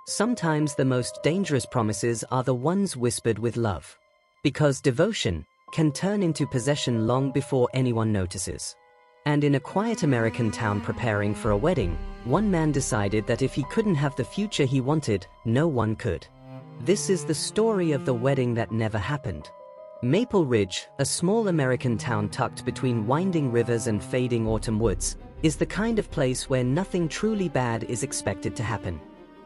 Sometimes the most dangerous promises are the ones whispered with love. Because devotion can turn into possession long before anyone notices. And in a quiet American town preparing for a wedding, one man decided that if he couldn't have the future he wanted, no one could. This is the story of the wedding that never happened. Maple Ridge, a small American town tucked between winding rivers and fading autumn woods, is the kind of place where nothing truly bad is expected to happen.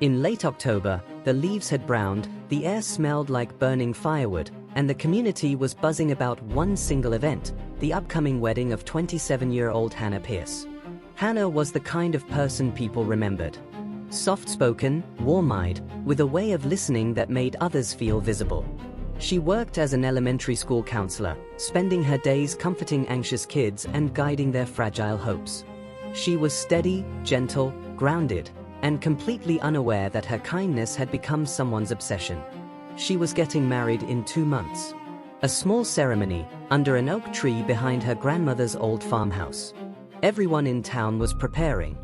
In late October, the leaves had browned, the air smelled like burning firewood, and the community was buzzing about one single event, the upcoming wedding of 27-year-old Hannah Pierce. Hannah was the kind of person people remembered. Soft-spoken, warm-eyed, with a way of listening that made others feel visible. She worked as an elementary school counselor, spending her days comforting anxious kids and guiding their fragile hopes. She was steady, gentle, grounded, and completely unaware that her kindness had become someone's obsession. She was getting married in 2 months. A small ceremony, under an oak tree behind her grandmother's old farmhouse. Everyone in town was preparing.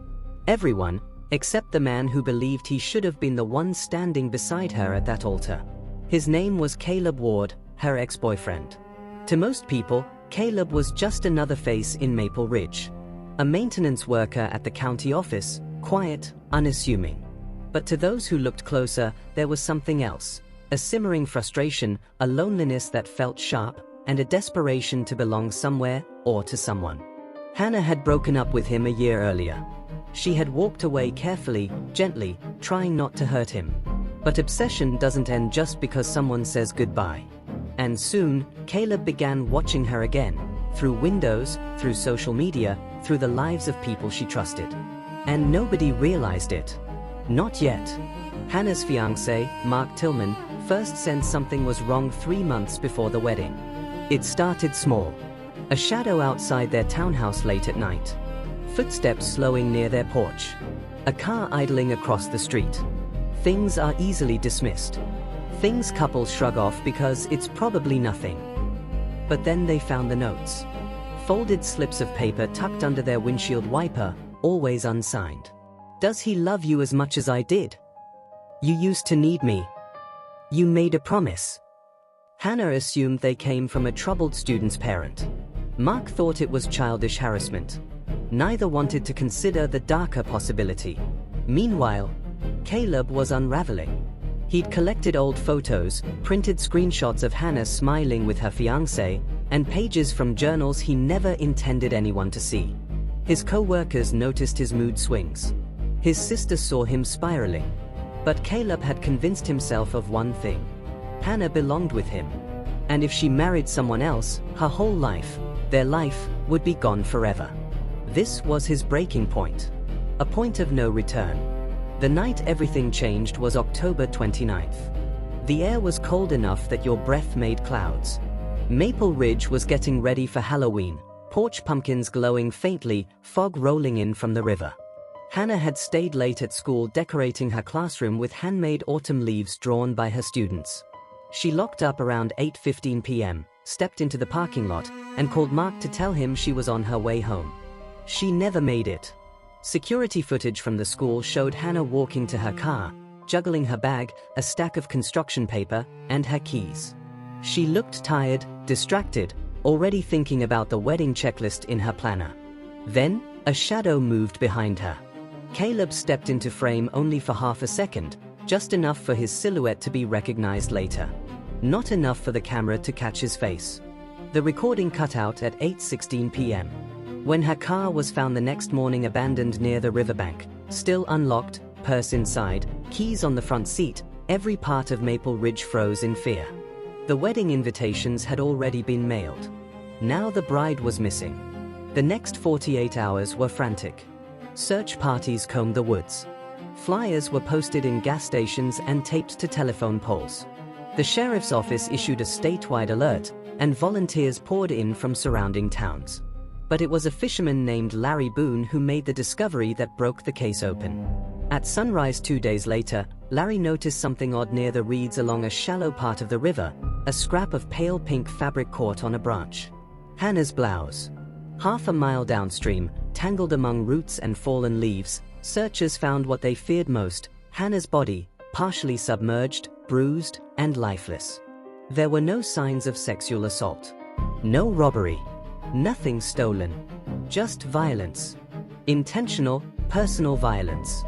Everyone, except the man who believed he should have been the one standing beside her at that altar. His name was Caleb Ward, her ex-boyfriend. To most people, Caleb was just another face in Maple Ridge. A maintenance worker at the county office, quiet, unassuming. But to those who looked closer, there was something else. A simmering frustration, a loneliness that felt sharp, and a desperation to belong somewhere, or to someone. Hannah had broken up with him a year earlier. She had walked away carefully, gently, trying not to hurt him. But obsession doesn't end just because someone says goodbye. And soon, Caleb began watching her again, through windows, through social media, through the lives of people she trusted. And nobody realized it. Not yet. Hannah's fiancé, Mark Tillman, first sensed something was wrong 3 months before the wedding. It started small. A shadow outside their townhouse late at night. Footsteps slowing near their porch. A car idling across the street. Things are easily dismissed. Things couples shrug off because it's probably nothing. But then they found the notes. Folded slips of paper tucked under their windshield wiper, always unsigned. Does he love you as much as I did? You used to need me. You made a promise. Hannah assumed they came from a troubled student's parent. Mark thought it was childish harassment. Neither wanted to consider the darker possibility. Meanwhile, Caleb was unraveling. He'd collected old photos, printed screenshots of Hannah smiling with her fiancé, and pages from journals he never intended anyone to see. His co-workers noticed his mood swings. His sister saw him spiraling. But Caleb had convinced himself of one thing. Hannah belonged with him. And if she married someone else, her whole life, their life, would be gone forever. This was his breaking point. A point of no return. The night everything changed was October 29th. The air was cold enough that your breath made clouds. Maple Ridge was getting ready for Halloween, porch pumpkins glowing faintly, fog rolling in from the river. Hannah had stayed late at school decorating her classroom with handmade autumn leaves drawn by her students. She locked up around 8:15 p.m., stepped into the parking lot, and called Mark to tell him she was on her way home. She never made it. Security footage from the school showed Hannah walking to her car, juggling her bag, a stack of construction paper, and her keys. She looked tired, distracted, already thinking about the wedding checklist in her planner. Then, a shadow moved behind her. Caleb stepped into frame only for half a second, just enough for his silhouette to be recognized later. Not enough for the camera to catch his face. The recording cut out at 8:16 p.m. When her car was found the next morning abandoned near the riverbank, still unlocked, purse inside, keys on the front seat, every part of Maple Ridge froze in fear. The wedding invitations had already been mailed. Now the bride was missing. The next 48 hours were frantic. Search parties combed the woods. Flyers were posted in gas stations and taped to telephone poles. The sheriff's office issued a statewide alert, and volunteers poured in from surrounding towns. But it was a fisherman named Larry Boone who made the discovery that broke the case open. At sunrise 2 days later, Larry noticed something odd near the reeds along a shallow part of the river, a scrap of pale pink fabric caught on a branch. Hannah's blouse. Half a mile downstream, tangled among roots and fallen leaves, searchers found what they feared most, Hannah's body, partially submerged, bruised, and lifeless. There were no signs of sexual assault. No robbery. Nothing stolen. Just violence. Intentional, personal violence.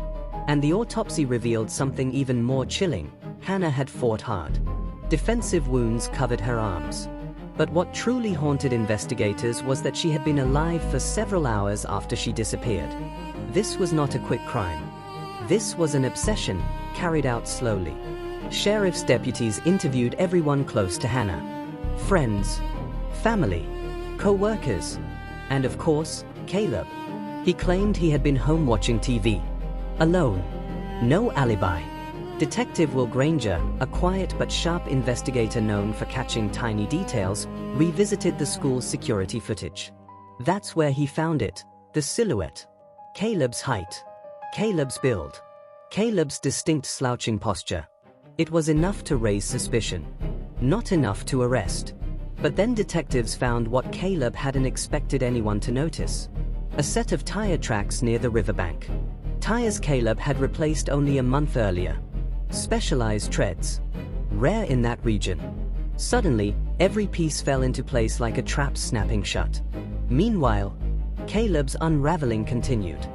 And the autopsy revealed something even more chilling. Hannah had fought hard. Defensive wounds covered her arms. But what truly haunted investigators was that she had been alive for several hours after she disappeared. This was not a quick crime. This was an obsession, carried out slowly. Sheriff's deputies interviewed everyone close to Hannah. Friends, family, co-workers, and of course, Caleb. He claimed he had been home watching TV. Alone. No alibi. Detective Will Granger, a quiet but sharp investigator known for catching tiny details, revisited the school's security footage. That's where he found it, the silhouette. Caleb's height. Caleb's build. Caleb's distinct slouching posture. It was enough to raise suspicion. Not enough to arrest. But then detectives found what Caleb hadn't expected anyone to notice. A set of tire tracks near the riverbank. Tires Caleb had replaced only a month earlier. Specialized treads. Rare in that region. Suddenly, every piece fell into place like a trap snapping shut. Meanwhile, Caleb's unraveling continued.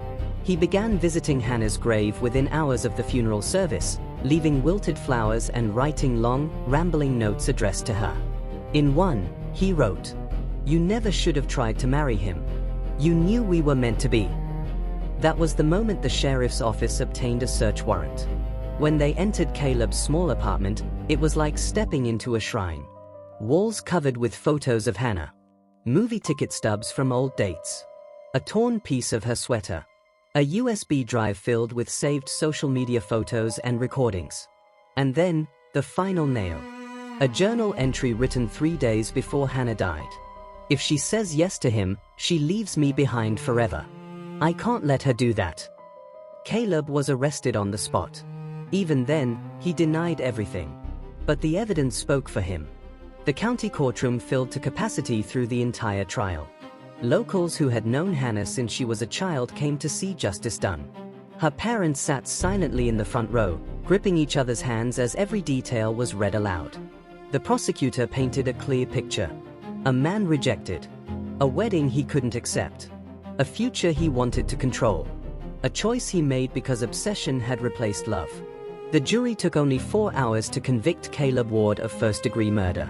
He began visiting Hannah's grave within hours of the funeral service, leaving wilted flowers and writing long, rambling notes addressed to her. In one, he wrote, "You never should have tried to marry him. You knew we were meant to be." That was the moment the sheriff's office obtained a search warrant. When they entered Caleb's small apartment, it was like stepping into a shrine. Walls covered with photos of Hannah. Movie ticket stubs from old dates. A torn piece of her sweater. A USB drive filled with saved social media photos and recordings. And then, the final nail. A journal entry written 3 days before Hannah died. "If she says yes to him, she leaves me behind forever. I can't let her do that." Caleb was arrested on the spot. Even then, he denied everything. But the evidence spoke for him. The county courtroom filled to capacity through the entire trial. Locals who had known Hannah since she was a child came to see justice done. Her parents sat silently in the front row, gripping each other's hands as every detail was read aloud. The prosecutor painted a clear picture. A man rejected. A wedding he couldn't accept. A future he wanted to control. A choice he made because obsession had replaced love. The jury took only 4 hours to convict Caleb Ward of first-degree murder.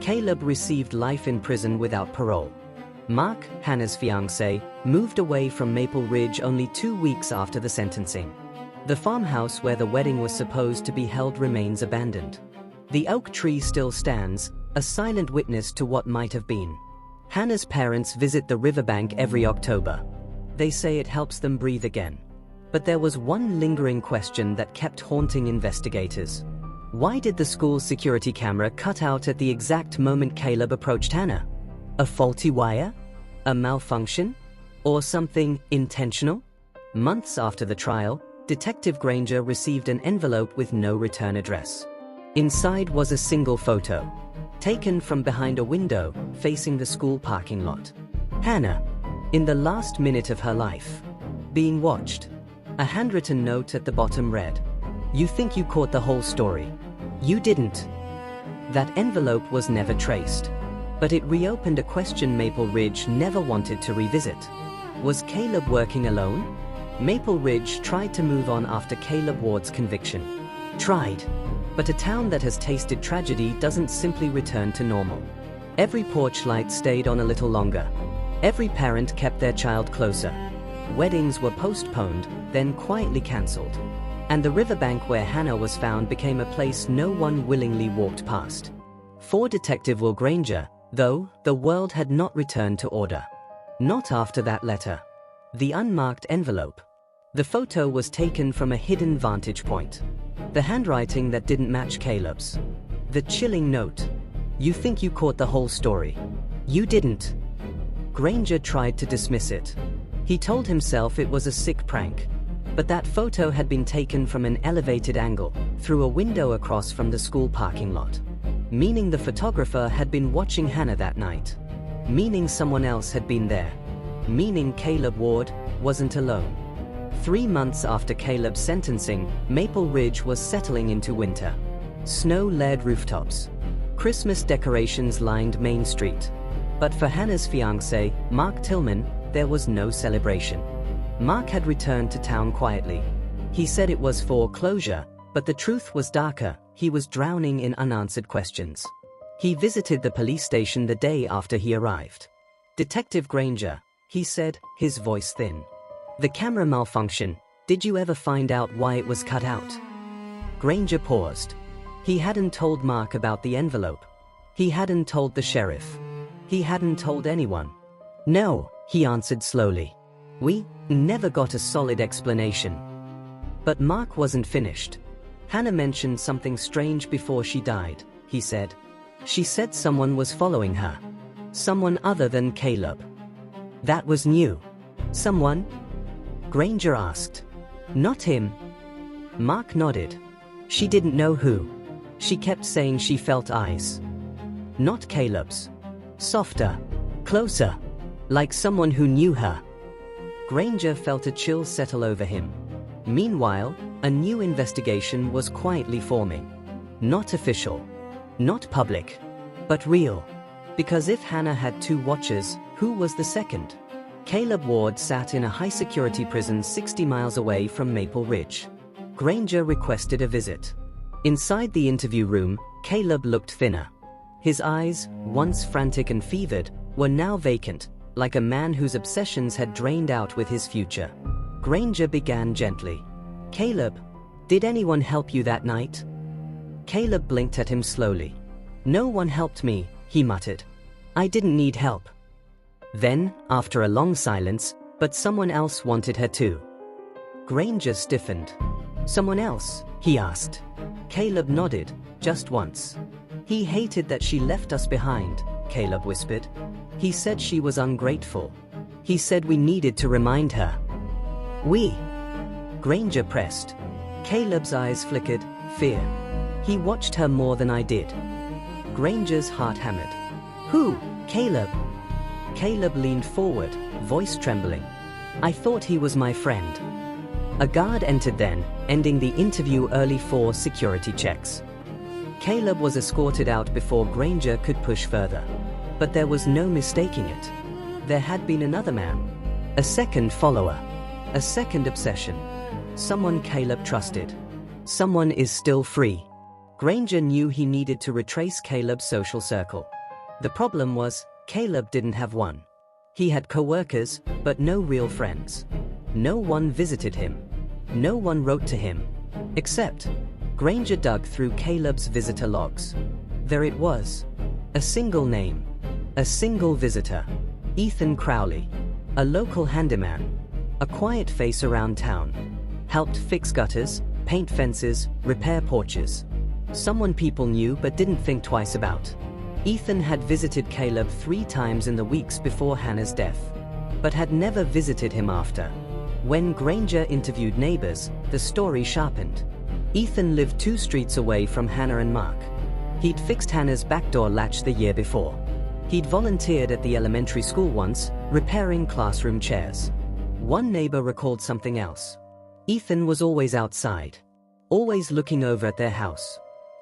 Caleb received life in prison without parole. Mark, Hannah's fiancé, moved away from Maple Ridge only 2 weeks after the sentencing. The farmhouse where the wedding was supposed to be held remains abandoned. The oak tree still stands, a silent witness to what might have been. Hannah's parents visit the riverbank every October. They say it helps them breathe again. But there was one lingering question that kept haunting investigators. Why did the school's security camera cut out at the exact moment Caleb approached Hannah? A faulty wire? A malfunction? Or something intentional? Months after the trial, Detective Granger received an envelope with no return address. Inside was a single photo, taken from behind a window facing the school parking lot. Hannah, in the last minute of her life, being watched. A handwritten note at the bottom read, "You think you caught the whole story. You didn't." That envelope was never traced. But it reopened a question Maple Ridge never wanted to revisit. Was Caleb working alone? Maple Ridge tried to move on after Caleb Ward's conviction. Tried. But a town that has tasted tragedy doesn't simply return to normal. Every porch light stayed on a little longer. Every parent kept their child closer. Weddings were postponed, then quietly cancelled. And the riverbank where Hannah was found became a place no one willingly walked past. For Detective Will Granger, though, the world had not returned to order. Not after that letter. The unmarked envelope. The photo was taken from a hidden vantage point. The handwriting that didn't match Caleb's. The chilling note. "You think you caught the whole story. You didn't." Granger tried to dismiss it. He told himself it was a sick prank. But that photo had been taken from an elevated angle, through a window across from the school parking lot. Meaning the photographer had been watching Hannah that night. Meaning someone else had been there. Meaning Caleb Ward wasn't alone. 3 months after Caleb's sentencing, Maple Ridge was settling into winter. Snow-layered rooftops. Christmas decorations lined Main Street. But for Hannah's fiancé, Mark Tillman, there was no celebration. Mark had returned to town quietly. He said it was for closure, but the truth was darker. He was drowning in unanswered questions. He visited the police station the day after he arrived. "Detective Granger," he said, his voice thin. "The camera malfunction. Did you ever find out why it was cut out?" Granger paused. He hadn't told Mark about the envelope. He hadn't told the sheriff. He hadn't told anyone. "No," he answered slowly. "We never got a solid explanation." But Mark wasn't finished. "Hannah mentioned something strange before she died," he said. "She said someone was following her. Someone other than Caleb." "That was new." "Someone?" Granger asked. "Not him." Mark nodded. "She didn't know who. She kept saying she felt eyes. Not Caleb's. Softer. Closer. Like someone who knew her." Granger felt a chill settle over him. Meanwhile, a new investigation was quietly forming. Not official. Not public. But real. Because if Hannah had 2 watchers, who was the second? Caleb Ward sat in a high-security prison 60 miles away from Maple Ridge. Granger requested a visit. Inside the interview room, Caleb looked thinner. His eyes, once frantic and fevered, were now vacant, like a man whose obsessions had drained out with his future. Granger began gently. "Caleb, did anyone help you that night?" Caleb blinked at him slowly. "No one helped me," he muttered. "I didn't need help." Then, after a long silence, "But someone else wanted her too." Granger stiffened. "Someone else?" he asked. Caleb nodded, just once. "He hated that she left us behind," Caleb whispered. "He said she was ungrateful. He said we needed to remind her." "We?" Granger pressed. Caleb's eyes flickered, fear. "He watched her more than I did." Granger's heart hammered. "Who, Caleb?" Caleb leaned forward, voice trembling. "I thought he was my friend." A guard entered then, ending the interview early for security checks. Caleb was escorted out before Granger could push further. But there was no mistaking it. There had been another man. A second follower. A second obsession. Someone Caleb trusted. Someone is still free. Granger knew he needed to retrace Caleb's social circle. The problem was, Caleb didn't have one. He had co-workers, but no real friends. No one visited him. No one wrote to him. Except, Granger dug through Caleb's visitor logs. There it was. A single name. A single visitor. Ethan Crowley. A local handyman. A quiet face around town. Helped fix gutters, paint fences, repair porches. Someone people knew but didn't think twice about. Ethan had visited Caleb 3 times in the weeks before Hannah's death, but had never visited him after. When Granger interviewed neighbors, the story sharpened. Ethan lived 2 streets away from Hannah and Mark. He'd fixed Hannah's back door latch the year before. He'd volunteered at the elementary school once, repairing classroom chairs. One neighbor recalled something else. Ethan was always outside. Always looking over at their house.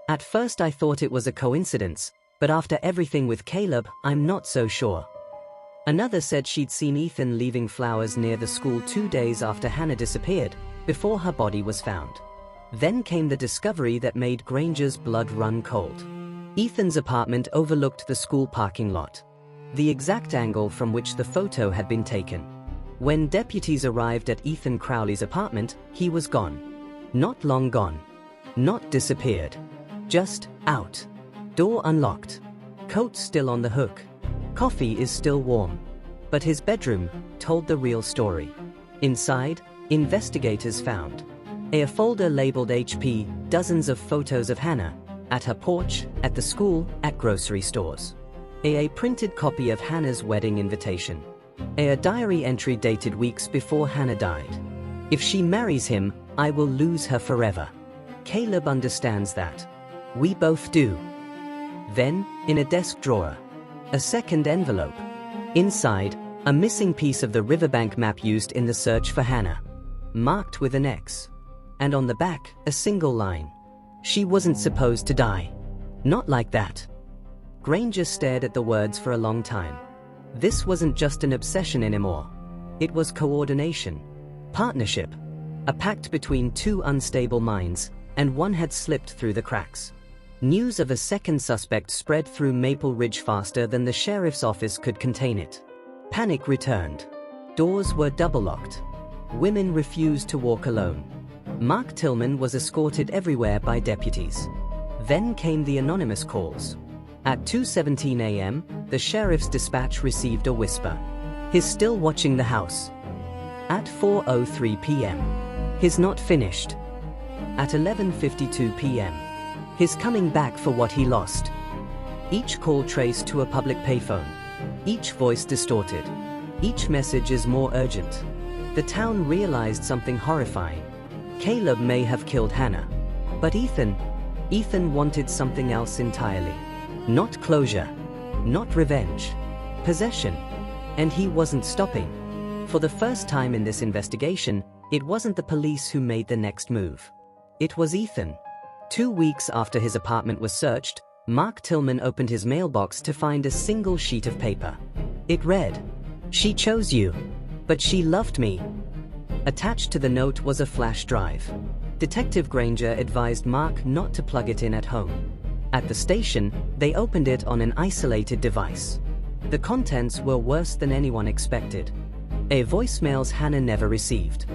"At first I thought it was a coincidence, but after everything with Caleb, I'm not so sure." Another said she'd seen Ethan leaving flowers near the school 2 days after Hannah disappeared, before her body was found. Then came the discovery that made Granger's blood run cold. Ethan's apartment overlooked the school parking lot. The exact angle from which the photo had been taken. When deputies arrived at Ethan Crowley's apartment, he was gone. Not long gone. Not disappeared. Just out. Door unlocked. Coat still on the hook. Coffee is still warm. But his bedroom told the real story. Inside, investigators found a folder labeled HP, dozens of photos of Hannah, at her porch, at the school, at grocery stores. A printed copy of Hannah's wedding invitation. A diary entry dated weeks before Hannah died. "If she marries him, I will lose her forever. Caleb understands that. We both do." Then, in a desk drawer, a second envelope. Inside, a missing piece of the riverbank map used in the search for Hannah. marked with an X. And on the back, a single line. She wasn't supposed to die. Not like that. Granger stared at the words for a long time. This wasn't just an obsession anymore. It was coordination. Partnership. A pact between two unstable minds, and one had slipped through the cracks. News of a second suspect spread through Maple Ridge faster than the sheriff's office could contain it. Panic returned. Doors were double-locked. Women refused to walk alone. Mark Tillman was escorted everywhere by deputies. Then came the anonymous calls. At 2:17 a.m., the sheriff's dispatch received a whisper. "He's still watching the house." At 4:03 p.m., "He's not finished." At 11:52 p.m., "He's coming back for what he lost." Each call traced to a public payphone. Each voice distorted. Each message is more urgent. The town realized something horrifying. Caleb may have killed Hannah. But Ethan wanted something else entirely. Not closure. Not revenge. Possession. And he wasn't stopping. For the first time in this investigation, it wasn't the police who made the next move. It was Ethan. 2 weeks after his apartment was searched, Mark Tillman opened his mailbox to find a single sheet of paper. It read, "She chose you, but she loved me." Attached to the note was a flash drive. Detective Granger advised Mark not to plug it in at home. At the station, they opened it on an isolated device. The contents were worse than anyone expected. Voicemails Hannah never received.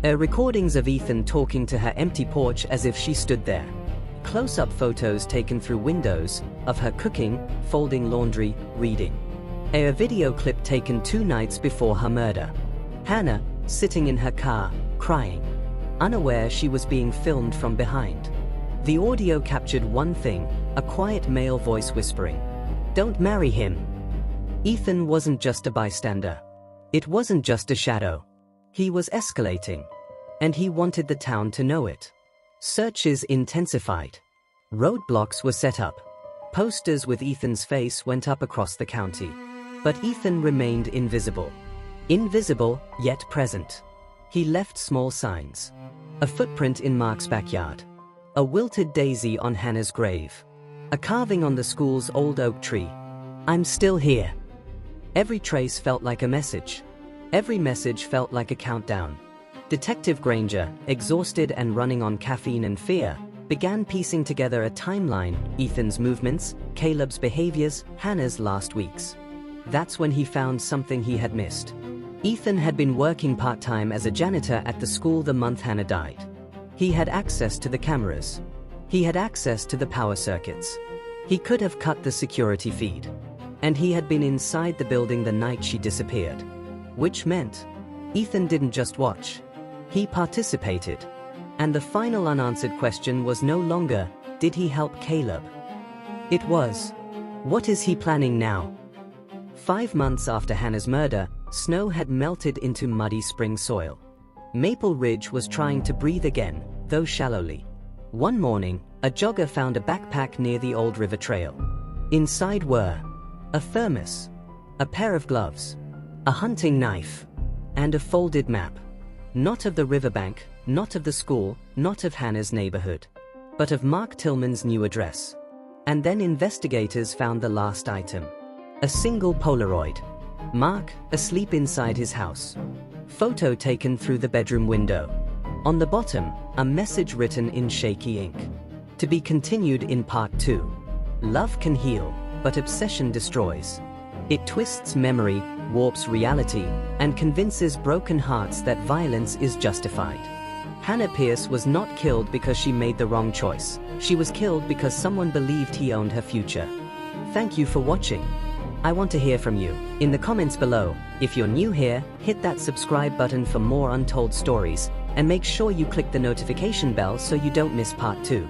Recordings of Ethan talking to her empty porch as if she stood there. Close-up photos taken through windows of her cooking, folding laundry, reading. A video clip taken 2 nights before her murder. Hannah, sitting in her car, crying, unaware she was being filmed from behind. The audio captured one thing, a quiet male voice whispering, "Don't marry him." Ethan wasn't just a bystander. It wasn't just a shadow. He was escalating. And he wanted the town to know it. Searches intensified. Roadblocks were set up. Posters with Ethan's face went up across the county. But Ethan remained invisible. Invisible, yet present. He left small signs. A footprint in Mark's backyard. A wilted daisy on Hannah's grave. A carving on the school's old oak tree. "I'm still here." Every trace felt like a message. Every message felt like a countdown. Detective Granger, exhausted and running on caffeine and fear, began piecing together a timeline: Ethan's movements, Caleb's behaviors, Hannah's last weeks. That's when he found something he had missed. Ethan had been working part-time as a janitor at the school the month Hannah died. He had access to the cameras. He had access to the power circuits. He could have cut the security feed. And he had been inside the building the night she disappeared. Which meant, Ethan didn't just watch. He participated. And the final unanswered question was no longer, did he help Caleb? It was, what is he planning now? 5 months after Hannah's murder, snow had melted into muddy spring soil. Maple Ridge was trying to breathe again, though shallowly. One morning, a jogger found a backpack near the old river trail. Inside were a thermos, a pair of gloves, a hunting knife, and a folded map. Not of the riverbank, not of the school, not of Hannah's neighborhood, but of Mark Tillman's new address. And then investigators found the last item. A single Polaroid. Mark, asleep inside his house. Photo taken through the bedroom window. On the bottom, a message written in shaky ink. To be continued in part 2. Love can heal, but obsession destroys. It twists memory, warps reality, and convinces broken hearts that violence is justified. Hannah Pierce was not killed because she made the wrong choice. She was killed because someone believed he owned her future. Thank you for watching. I want to hear from you. In the comments below, if you're new here, hit that subscribe button for more untold stories, and make sure you click the notification bell so you don't miss part 2.